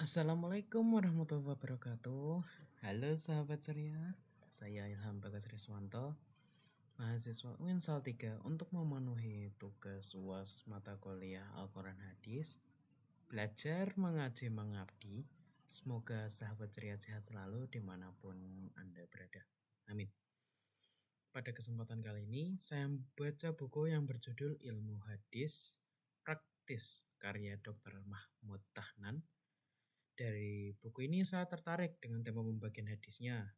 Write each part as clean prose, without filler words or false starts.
Assalamualaikum warahmatullahi wabarakatuh. Halo sahabat ceria, saya Ilham Bagas Riswanto, mahasiswa UIN Salatiga untuk memenuhi tugas UAS mata kuliah Al-Quran Hadis, belajar mengaji mengabdi. Semoga sahabat ceria sehat selalu dimanapun Anda berada. Amin. Pada kesempatan kali ini, saya membaca buku yang berjudul Ilmu Hadis Praktis karya Dr. Mahmud Tahnan. Dari buku ini saya tertarik dengan tema pembagian hadisnya.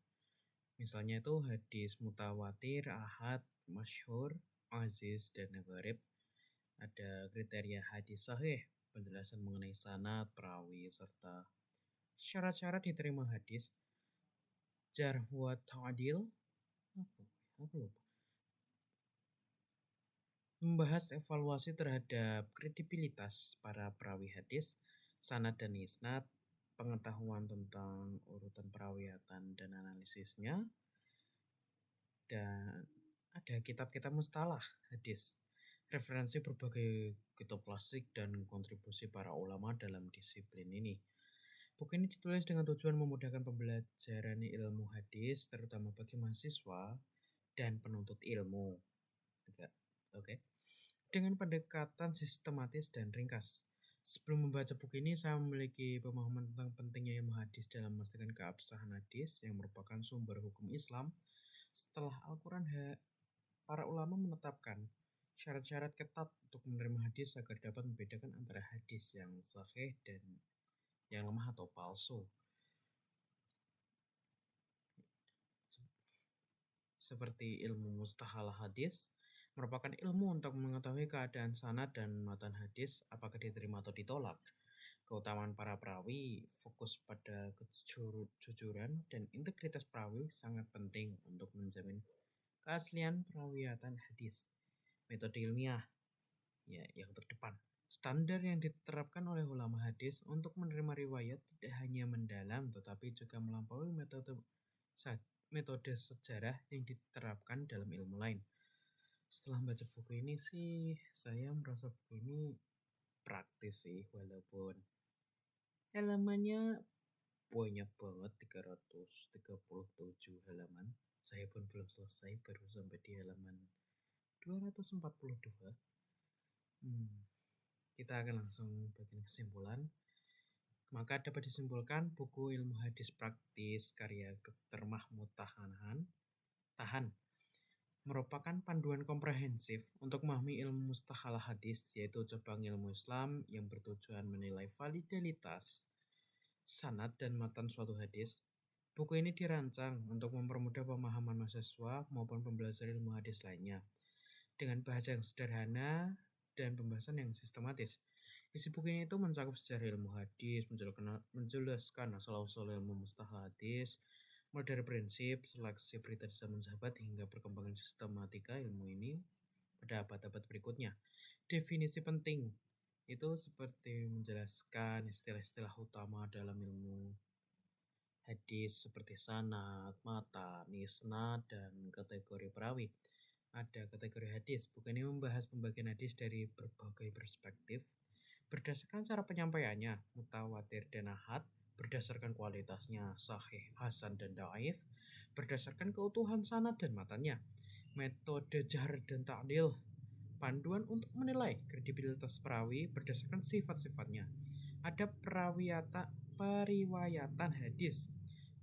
Misalnya itu hadis mutawatir, ahad, masyhur, aziz, dan gharib. Ada kriteria hadis sahih, penjelasan mengenai sanad, perawi, serta syarat-syarat diterima hadis. Jarh wa ta'dil. Aku lupa. Membahas evaluasi terhadap kredibilitas para perawi hadis, sanad dan isnad, pengetahuan tentang urutan perawiatan dan analisisnya, dan ada kitab-kitab mustalah hadis, referensi berbagai kitab klasik dan kontribusi para ulama dalam disiplin ini. Buku ini ditulis dengan tujuan memudahkan pembelajaran ilmu hadis, terutama bagi mahasiswa dan penuntut ilmu. Oke. Dengan pendekatan sistematis dan ringkas. Sebelum membaca buku ini, saya memiliki pemahaman tentang pentingnya ilmu hadis dalam memastikan keabsahan hadis yang merupakan sumber hukum Islam. Setelah Al-Quran, para ulama menetapkan syarat-syarat ketat untuk menerima hadis agar dapat membedakan antara hadis yang sahih dan yang lemah atau palsu. Seperti ilmu mustahalah hadis, merupakan ilmu untuk mengetahui keadaan sanad dan matan hadis, apakah diterima atau ditolak. Keutamaan para perawi fokus pada kejujuran dan integritas perawi sangat penting untuk menjamin keaslian perawiatan hadis. Metode ilmiah yang terdepan. Standar yang diterapkan oleh ulama hadis untuk menerima riwayat tidak hanya mendalam tetapi juga melampaui metode sejarah yang diterapkan dalam ilmu lain. Setelah membaca buku ini sih, saya merasa buku ini praktis sih, walaupun halamannya banyak banget, 337 halaman. Saya pun belum selesai, baru sampai di halaman 242. Kita akan langsung bagian kesimpulan. Maka dapat disimpulkan buku Ilmu Hadis Praktis karya Dr. Mahmud Tahan merupakan panduan komprehensif untuk memahami ilmu mustahalah hadis, yaitu cabang ilmu Islam yang bertujuan menilai validitas, sanad dan matan suatu hadis. Buku ini dirancang untuk mempermudah pemahaman mahasiswa maupun pembelajar ilmu hadis lainnya dengan bahasa yang sederhana dan pembahasan yang sistematis. Isi buku ini itu mencakup sejarah ilmu hadis, menjelaskan asal-usul ilmu mustahalah hadis, mulai dari prinsip seleksi berita di zaman sahabat hingga perkembangan sistematika ilmu ini pada abad-abad berikutnya. Definisi penting itu seperti menjelaskan istilah-istilah utama dalam ilmu hadis seperti sanad, matan, isnad, dan kategori perawi. Ada kategori hadis. Buku ini membahas pembagian hadis dari berbagai perspektif berdasarkan cara penyampaiannya, mutawatir dan ahad, berdasarkan kualitasnya, sahih, hasan, dan dhaif, berdasarkan keutuhan sanad dan matannya, metode jarh dan ta'dil, panduan untuk menilai kredibilitas perawi berdasarkan sifat-sifatnya. Ada periwayatan hadis,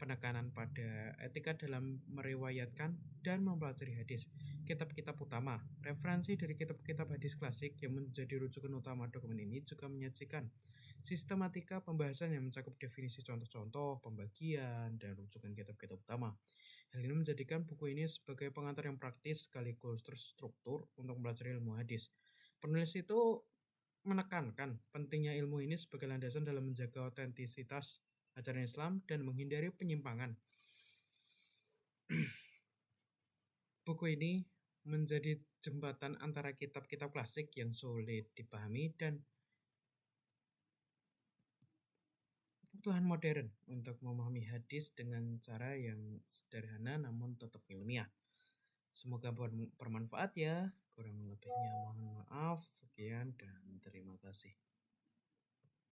penekanan pada etika dalam meriwayatkan dan mempelajari hadis. Kitab-kitab utama, referensi dari kitab-kitab hadis klasik yang menjadi rujukan utama dokumen ini juga menyajikan sistematika pembahasan yang mencakup definisi contoh-contoh, pembagian, dan rujukan kitab-kitab utama. Hal ini menjadikan buku ini sebagai pengantar yang praktis sekaligus terstruktur untuk mempelajari ilmu hadis. Penulis itu menekankan pentingnya ilmu ini sebagai landasan dalam menjaga otentisitas ajaran Islam dan menghindari penyimpangan. Buku ini menjadi jembatan antara kitab-kitab klasik yang sulit dipahami dan kebutuhan modern untuk memahami hadis dengan cara yang sederhana namun tetap ilmiah. Semoga bermanfaat ya. Kurang lebihnya mohon maaf. Sekian dan terima kasih.